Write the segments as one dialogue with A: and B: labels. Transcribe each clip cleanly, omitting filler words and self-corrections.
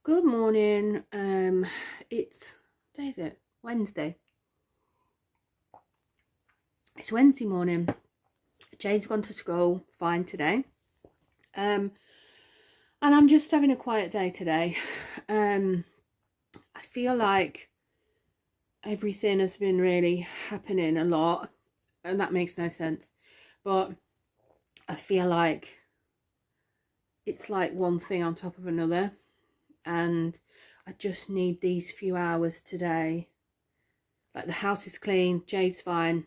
A: Good morning. It's what day is it? Wednesday. It's Wednesday morning. Jade's gone to school fine today. And I'm just having a quiet day today. I feel like everything has been really happening a lot, and that makes no sense. But I feel like it's like one thing on top of another, and I just need these few hours today. Like, the house is clean, Jade's fine,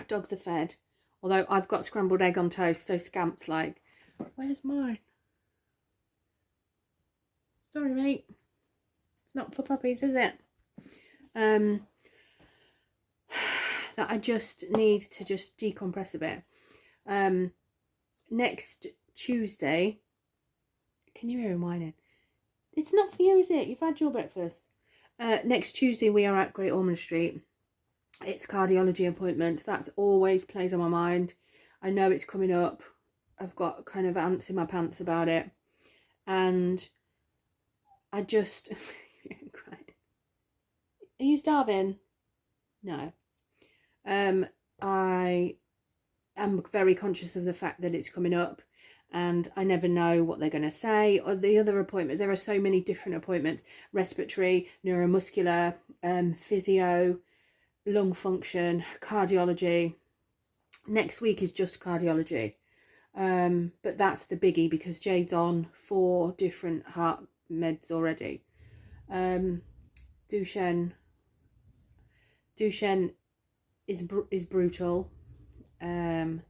A: dogs are fed. Although I've got scrambled egg on toast, so Scamp's like, where's mine? Sorry, mate. It's not for puppies, is it? That I just need to just decompress a bit. Next Tuesday, can you hear him whining? It's not for you, is it? You've had your breakfast. Next Tuesday we are at Great Ormond Street. It's cardiology appointment. That's always plays on my mind. I know it's coming up. I've got kind of ants in my pants about it. And I just... Are you starving? No. I am very conscious of the fact that it's coming up, and I never know what they're going to say. Or the other appointments, there are so many different appointments: respiratory, neuromuscular, physio, lung function, cardiology. Next week is just cardiology, but that's the biggie because Jade's on 4 different heart meds already. Duchenne is brutal, and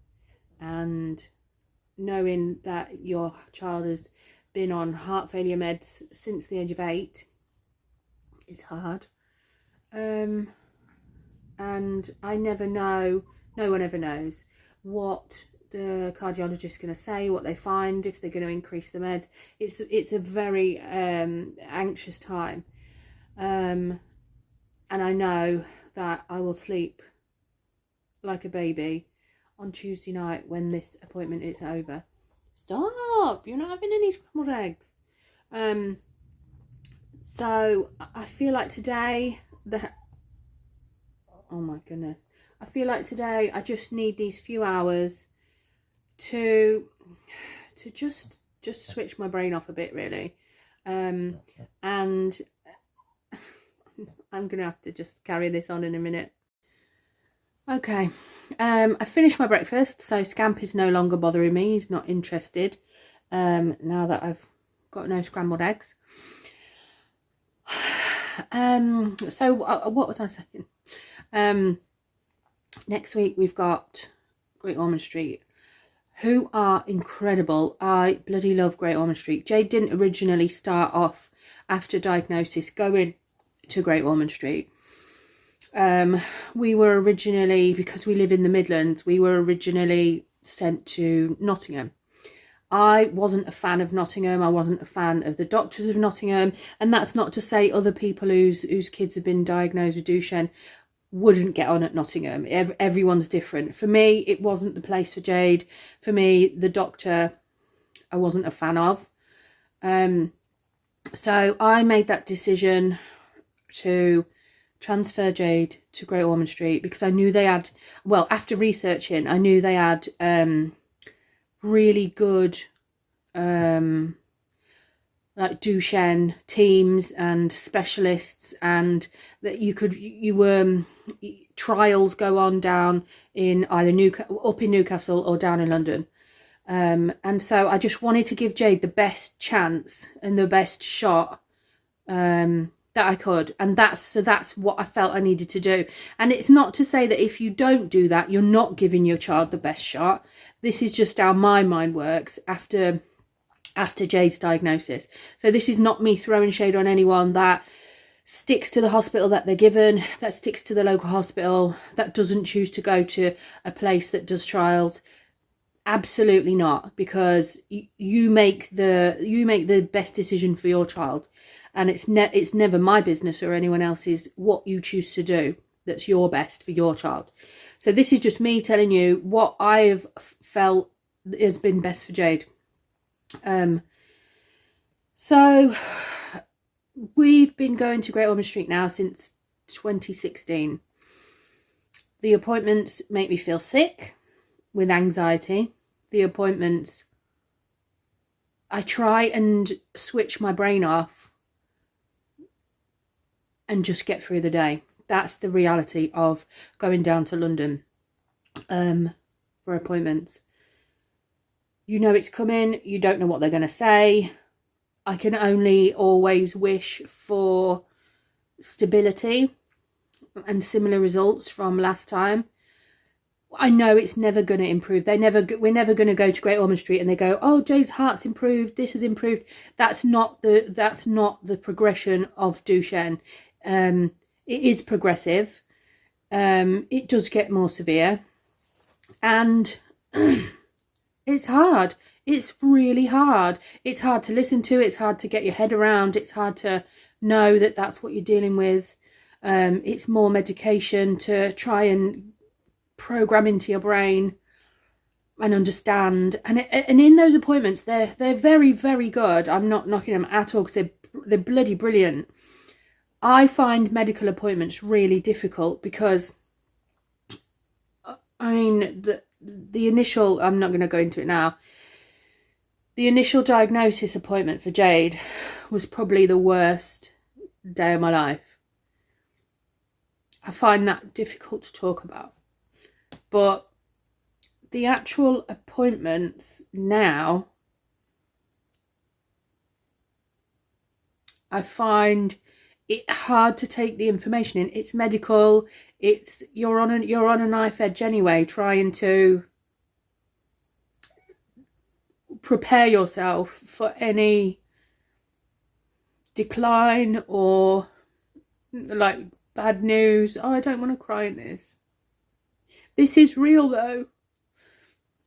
A: knowing that your child has been on heart failure meds since the age of 8 is hard. And I never know, no one ever knows what the cardiologist is going to say, what they find, if they're going to increase the meds. It's a very anxious time, and I know that I will sleep like a baby on Tuesday night when this appointment is over. Stop! You're not having any scrambled eggs. So I feel like today oh my goodness, I feel like today I just need these few hours to just switch my brain off a bit, really. And I'm gonna have to just carry this on in a minute. Okay, I finished my breakfast, so Scamp is no longer bothering me. He's not interested now that I've got no scrambled eggs. So what was I saying? Next week we've got Great Ormond Street, who are incredible. I bloody love Great Ormond Street. Jade didn't originally start off after diagnosis going to Great Ormond Street. We were originally, because we live in the Midlands, we were originally sent to Nottingham. I wasn't a fan of Nottingham. I wasn't a fan of the doctors of Nottingham. And that's not to say other people whose kids have been diagnosed with Duchenne wouldn't get on at Nottingham. Everyone's different. For me, it wasn't the place for Jade. For me, the doctor I wasn't a fan of. So I made that decision to transfer Jade to Great Ormond Street because I knew they had, well, after researching, I knew they had really good like Duchenne teams and specialists, and that trials go on down in either up in Newcastle or down in London. And so I just wanted to give Jade the best chance and the best shot that I could, and that's what I felt I needed to do. And it's not to say that if you don't do that, you're not giving your child the best shot. This is just how my mind works after Jade's diagnosis. So this is not me throwing shade on anyone that sticks to the hospital that they're given, that sticks to the local hospital, that doesn't choose to go to a place that does trials. Absolutely not, because you make the best decision for your child. And it's never my business or anyone else's what you choose to do that's your best for your child. So this is just me telling you what I have felt has been best for Jade. So we've been going to Great Ormond Street now since 2016. The appointments make me feel sick with anxiety. The appointments, I try and switch my brain off and just get through the day. That's the reality of going down to London for appointments. You know it's coming, you don't know what they're going to say. I can only always wish for stability and similar results from last time. I know it's never going to improve. We're never going to go to Great Ormond Street and they go, oh, Jay's heart's improved, this has improved. That's not the progression of Duchenne. It is progressive. It does get more severe, and it's hard. It's really hard. It's hard to listen to. It's hard to get your head around. It's hard to know that that's what you're dealing with. It's more medication to try and program into your brain and understand. And in those appointments, they're very, very good. I'm not knocking them at all because they're bloody brilliant. I find medical appointments really difficult because, I mean, the initial, I'm not going to go into it now, the initial diagnosis appointment for Jade was probably the worst day of my life. I find that difficult to talk about. But the actual appointments now, I find it hard to take the information in. It's medical. It's you're on a knife edge anyway, trying to prepare yourself for any decline or like bad news. Oh, I don't want to cry in this. This is real though.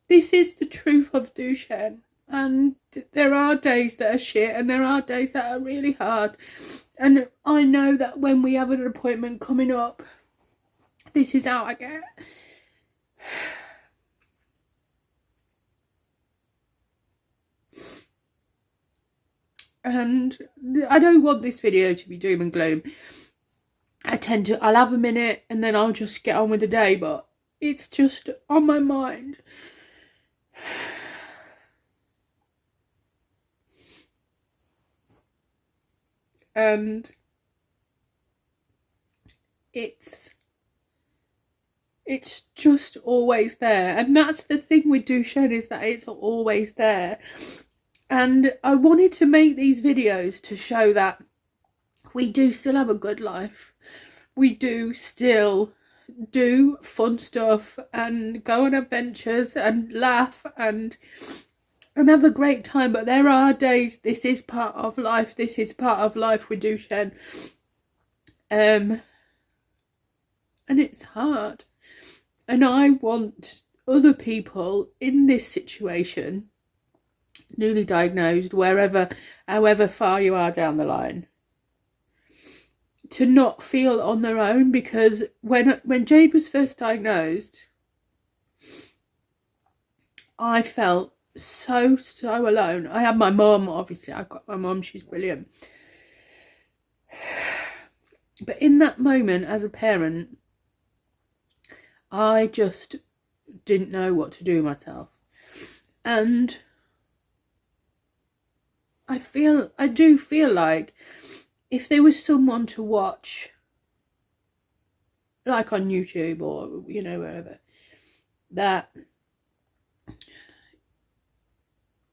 A: This is the truth of Duchenne. And there are days that are shit and there are days that are really hard. And I know that when we have an appointment coming up, this is how I get. And I don't want this video to be doom and gloom. I'll have a minute and then I'll just get on with the day, but it's just on my mind. And it's just always there. And that's the thing with Duchenne, is that it's always there. And I wanted to make these videos to show that we do still have a good life. We do still do fun stuff and go on adventures and laugh and have a great time. But there are days, this is part of life. This is part of life with Duchenne. And it's hard. And I want other people in this situation, newly diagnosed, however far you are down the line, to not feel on their own. Because when Jade was first diagnosed, I felt so alone. I had my mum, obviously. I've got my mum, she's brilliant. But in that moment, as a parent, I just didn't know what to do with myself. And I do feel like if there was someone to watch, like on YouTube or, you know, wherever, that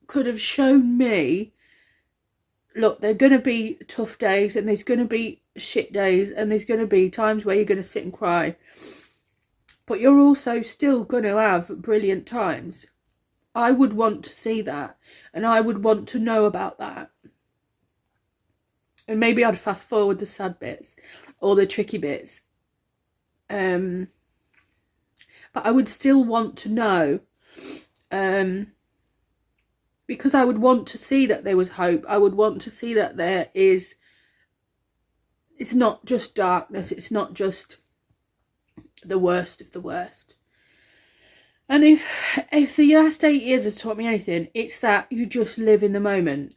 A: could have shown me, look, there are going to be tough days and there's going to be shit days and there's going to be times where you're going to sit and cry, but you're also still going to have brilliant times. I would want to see that, and I would want to know about that. And maybe I'd fast forward the sad bits or the tricky bits. But I would still want to know, because I would want to see that there was hope. I would want to see that it's not just darkness. It's not just the worst of the worst. And if the last 8 years has taught me anything, it's that you just live in the moment.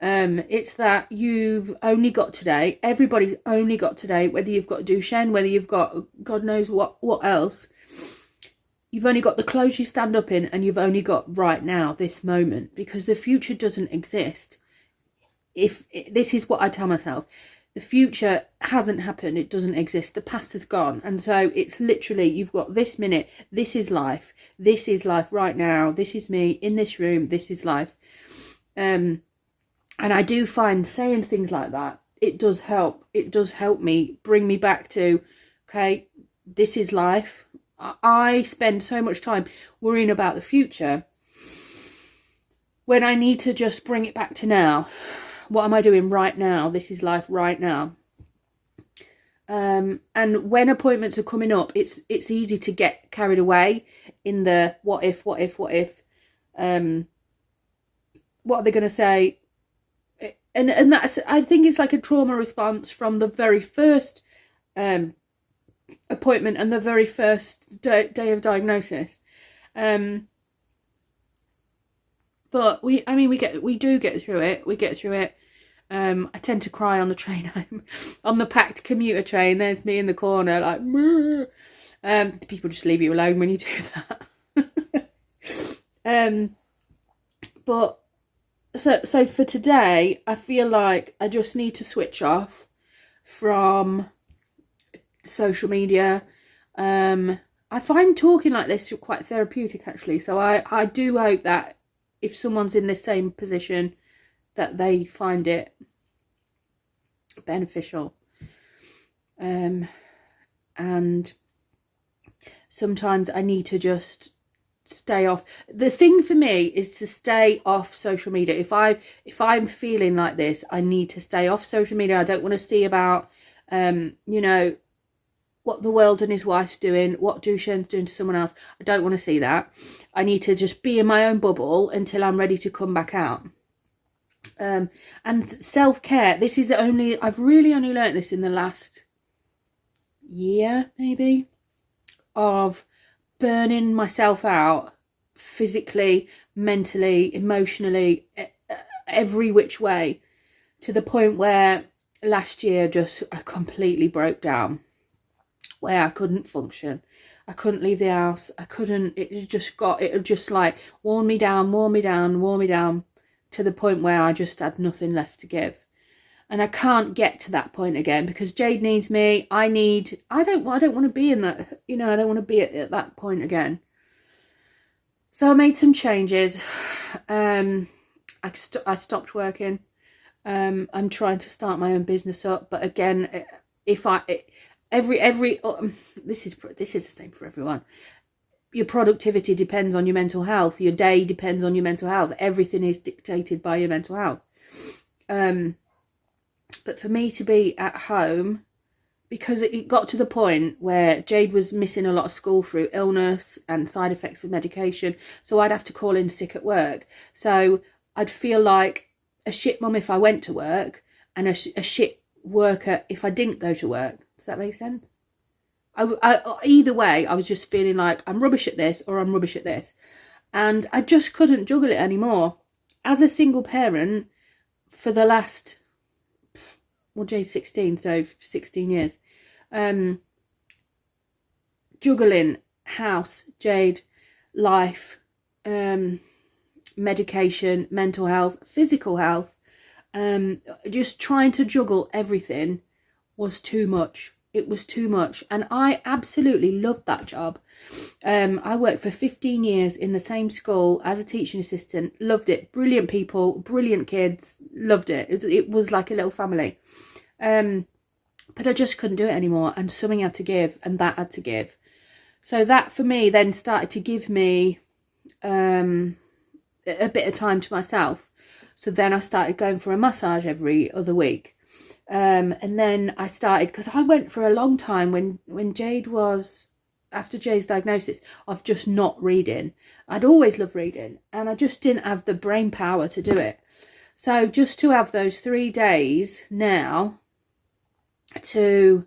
A: It's that you've only got today. Everybody's only got today, whether you've got Duchenne, whether you've got God knows what else. You've only got the clothes you stand up in, and you've only got right now, this moment, because the future doesn't exist. This is what I tell myself, the future hasn't happened, it doesn't exist, the past has gone. And so it's literally, you've got this minute, this is life right now, this is me in this room, this is life. And I do find saying things like that, it does help me bring me back to, okay, this is life. I spend so much time worrying about the future when I need to just bring it back to now. What am I doing right now? This is life right now. And when appointments are coming up, it's easy to get carried away in the what if. What are they going to say? And that's, I think it's like a trauma response from the very first appointment and the very first day of diagnosis. But we do get through it. We get through it. I tend to cry on the train home, on the packed commuter train. There's me in the corner, like, people just leave you alone when you do that. But so for today, I feel like I just need to switch off from social media. I find talking like this quite therapeutic, actually. So I do hope that if someone's in the same position, that they find it beneficial. And sometimes I need to just stay off. The thing for me is to stay off social media. If I'm feeling like this, I need to stay off social media. I don't want to see about what the world and his wife's doing, what Duchenne's doing to someone else. I don't want to see that. I need to just be in my own bubble until I'm ready to come back out. And self-care, I've really only learnt this in the last year, maybe, of burning myself out physically, mentally, emotionally, every which way, to the point where last year I completely broke down, where I couldn't function. I couldn't leave the house. It just like worn me down, to the point where I just had nothing left to give. And I can't get to that point again, because Jade needs me. I don't want to be in that, I don't want to be at that point again. So I made some changes. I stopped working. I'm trying to start my own business up, but again, this is the same for everyone. Your productivity depends on your mental health. Your day depends on your mental health. Everything is dictated by your mental health. But for me to be at home, because it got to the point where Jade was missing a lot of school through illness and side effects of medication, so I'd have to call in sick at work. So I'd feel like a shit mum if I went to work, and a shit worker if I didn't go to work. Does that make sense? Either way, I was just feeling like I'm rubbish at this or I'm rubbish at this. And I just couldn't juggle it anymore. As a single parent, for the last, Jade's 16, so 16 years, juggling house, Jade, life, medication, mental health, physical health, just trying to juggle everything was too much. It was too much. And I absolutely loved that job. I worked for 15 years in the same school as a teaching assistant. Loved it. Brilliant people, brilliant kids. Loved it. It was like a little family. But I just couldn't do it anymore. And something had to give, and that had to give. So that for me then started to give me a bit of time to myself. So then I started going for a massage every other week. And then I started, because I went for a long time when Jade was, after Jade's diagnosis, of just not reading. I'd always loved reading, and I just didn't have the brain power to do it. So just to have those 3 days now to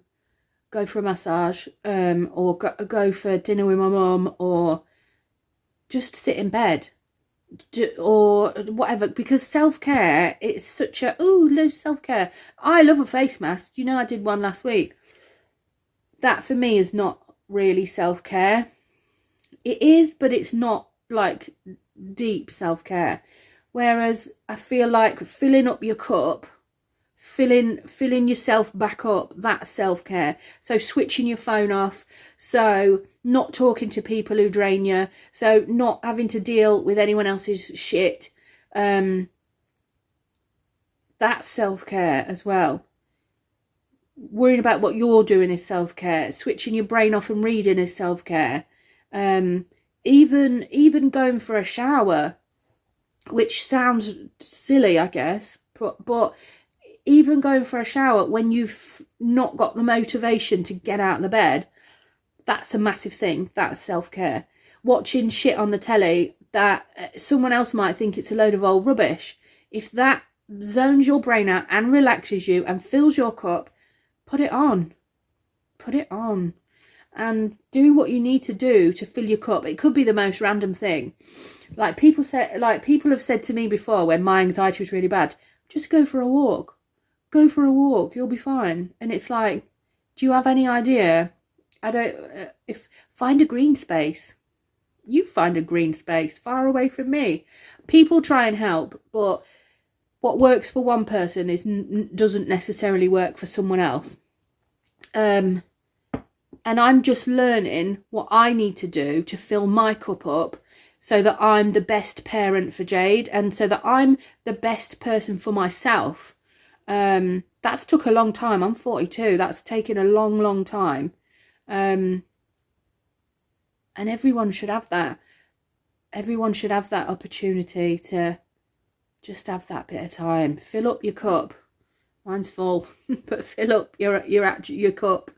A: go for a massage, or go for dinner with my mum, or just sit in bed or whatever, because self-care, it's such a, oh, love self-care. I love a face mask. You know, I did one last week. That for me is not really self-care. It is, but it's not like deep self-care. Whereas I feel like filling up your cup, filling yourself back up, that's self-care. So switching your phone off, so not talking to people who drain you, so not having to deal with anyone else's shit, that's self-care as well. Worrying about what you're doing is self-care. Switching your brain off and reading is self-care. Even going for a shower, which sounds silly, I guess, but even going for a shower when you've not got the motivation to get out of the bed, that's a massive thing. That's self-care. Watching shit on the telly that someone else might think it's a load of old rubbish, if that zones your brain out and relaxes you and fills your cup, put it on. Put it on. And do what you need to do to fill your cup. It could be the most random thing. People have said to me before when my anxiety was really bad, just go for a walk. Go for a walk, you'll be fine. And it's like, do you have any idea? Find a green space. You find a green space far away from me. People try and help, but what works for one person doesn't necessarily work for someone else. And I'm just learning what I need to do to fill my cup up so that I'm the best parent for Jade and so that I'm the best person for myself. That's took a long time. I'm 42. That's taken a long time. And everyone should have that. Everyone should have that opportunity to just have that bit of time. Fill up your cup. Mine's full, but fill up your cup.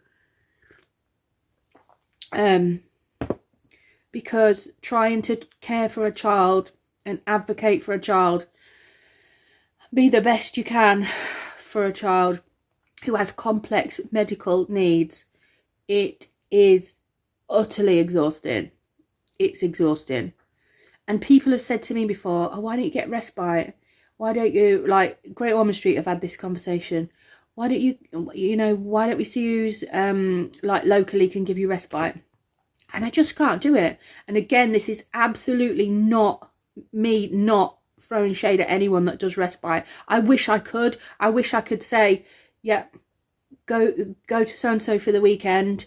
A: Because trying to care for a child and advocate for a child, be the best you can for a child who has complex medical needs, it is utterly exhausting. It's exhausting. And people have said to me before, oh, why don't you get respite? Why don't you, like, Great Ormond Street have had this conversation. Why don't you, why don't we use, like, locally can give you respite? And I just can't do it. And again, this is absolutely not me not throwing shade at anyone that does respite. I wish I could. I wish I could say, yeah, go to so-and-so for the weekend.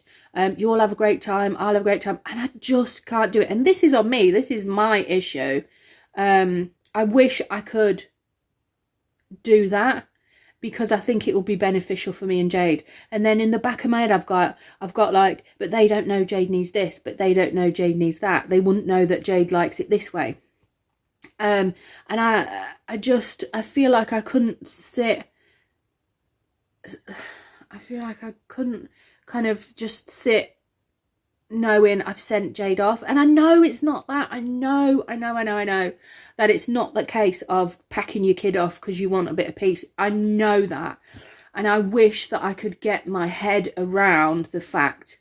A: You'll have a great time. I'll have a great time. And I just can't do it. And this is on me. This is my issue. I wish I could do that because I think it will be beneficial for me and Jade. And then in the back of my head, I've got like, but they don't know Jade needs this, but they don't know Jade needs that. They wouldn't know that Jade likes it this way. And I feel like I couldn't sit. I feel like I couldn't kind of just sit knowing I've sent Jade off. And I know it's not that. I know that it's not the case of packing your kid off because you want a bit of peace. I know that. And I wish that I could get my head around the fact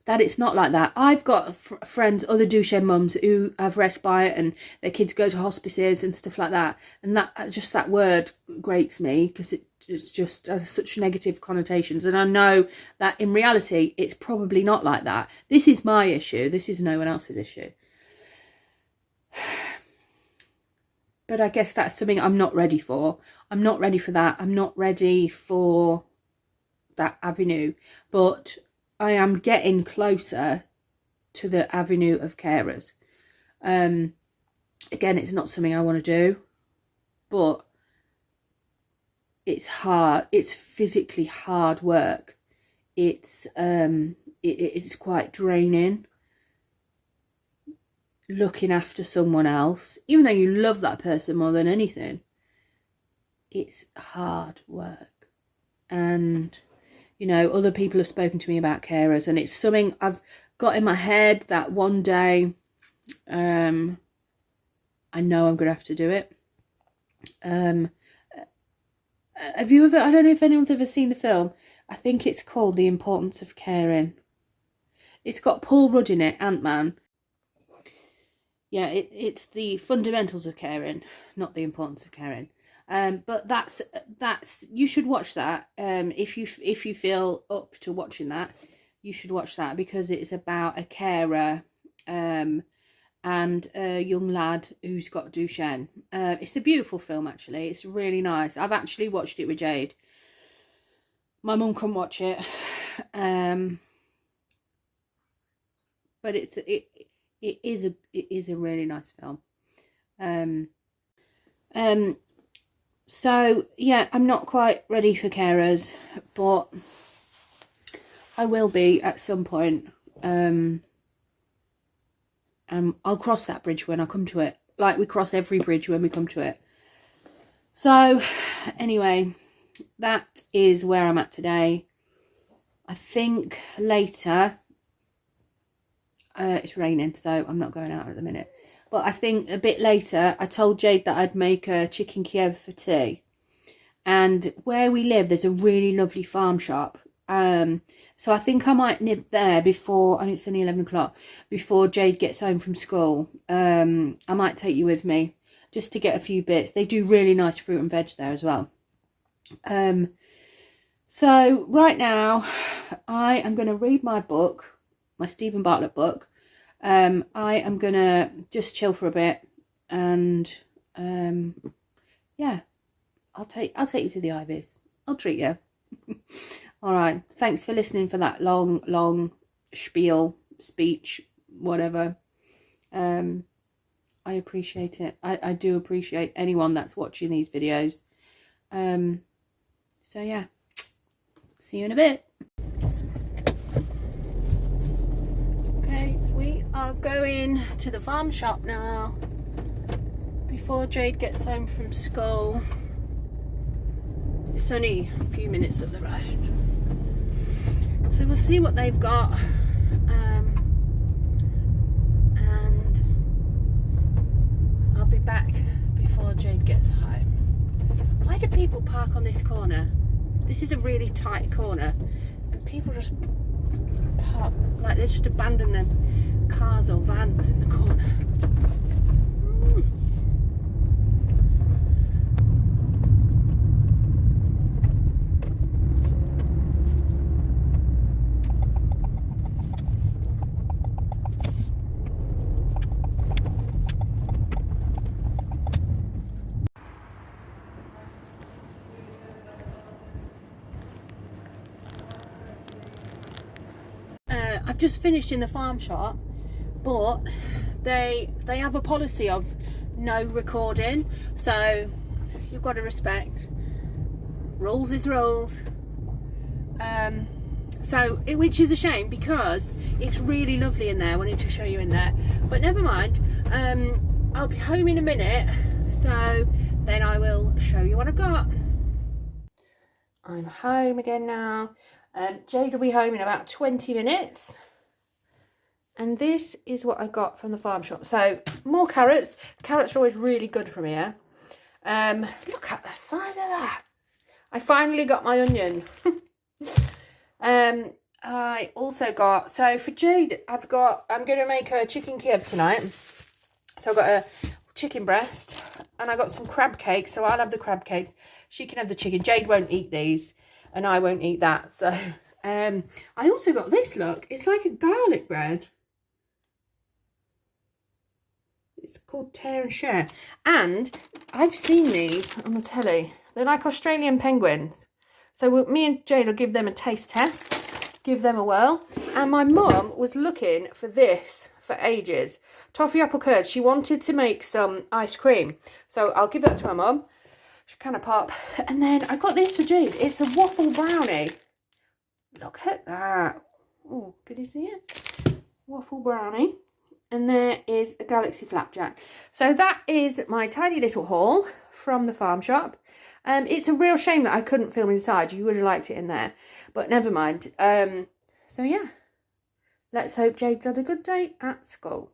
A: that it's not like that. I've got friends, other Duchenne mums who have respite and their kids go to hospices and stuff like that. And that word grates me because it's just has such negative connotations. And I know that in reality, it's probably not like that. This is my issue. This is no one else's issue. But I guess that's something I'm not ready for. I'm not ready for that. I'm not ready for that avenue. But I am getting closer to the avenue of carers. Again, it's not something I want to do, but it's hard. It's physically hard work. It's quite draining looking after someone else, even though you love that person more than anything. It's hard work. And other people have spoken to me about carers, and it's something I've got in my head that one day I know I'm going to have to do it. Have you ever, I don't know if anyone's ever seen the film. I think it's called The Importance of Caring. It's got Paul Rudd in it, Ant-Man. yeah, it's the fundamentals of caring, not the importance of caring. But that's you should watch that. If you feel up to watching that, you should watch that, because it's about a carer and a young lad who's got Duchenne. It's a beautiful film, actually. It's really nice. I've actually watched it with Jade. My mum couldn't watch it, but it is a really nice film. So yeah, I'm not quite ready for carers, but I will be at some point. I'll cross that bridge when I come to it, like we cross every bridge when we come to it. So anyway, that is where I'm at today. I think later, it's raining, so I'm not going out at the minute, but I think a bit later, I told Jade that I'd make a chicken Kiev for tea, and where we live there's a really lovely farm shop, so I think I might nip there before, and it's only 11 o'clock, before Jade gets home from school. I might take you with me just to get a few bits. They do really nice fruit and veg there as well. So right now I am going to read my book, my Stephen Bartlett book. I am going to just chill for a bit, and yeah, I'll take you to the Ivies. I'll treat you. All right, thanks for listening for that long speech, whatever. I appreciate it. I do appreciate anyone that's watching these videos. So yeah, see you in a bit. Okay, we are going to the farm shop now before Jade gets home from school. It's only a few minutes up the road, so we'll see what they've got, and I'll be back before Jade gets home. Why do people park on this corner? This is a really tight corner, and people just park like they just abandon their cars or vans in the corner. I've just finished in the farm shop, but they have a policy of no recording, so you've got to respect rules is rules. Which is a shame, because it's really lovely in there. I wanted to show you in there, but never mind. I'll be home in a minute, so then I will show you what I've got. I'm home again now. Jade will be home in about 20 minutes. And this is what I got from the farm shop. So, more carrots. The carrots are always really good from here. Look at the size of that. I finally got my onion. I also got, so for Jade, I'm going to make a chicken Kiev tonight. So I've got a chicken breast, and I got some crab cakes. So I'll have the crab cakes. She can have the chicken. Jade won't eat these, and I won't eat that. So I also got this, look. It's like a garlic bread. It's called Tear and Share. And I've seen these on the telly. They're like Australian penguins. So me and Jade will give them a taste test. Give them a whirl. And my mum was looking for this for ages. Toffee apple curd. She wanted to make some ice cream. So I'll give that to my mum. She kind of pop. And then I got this for Jade. It's a waffle brownie. Look at that. Oh, can you see it? Waffle brownie. And there is a Galaxy Flapjack. So that is my tiny little haul from the farm shop. It's a real shame that I couldn't film inside. You would have liked it in there. But never mind. So yeah. Let's hope Jade's had a good day at school.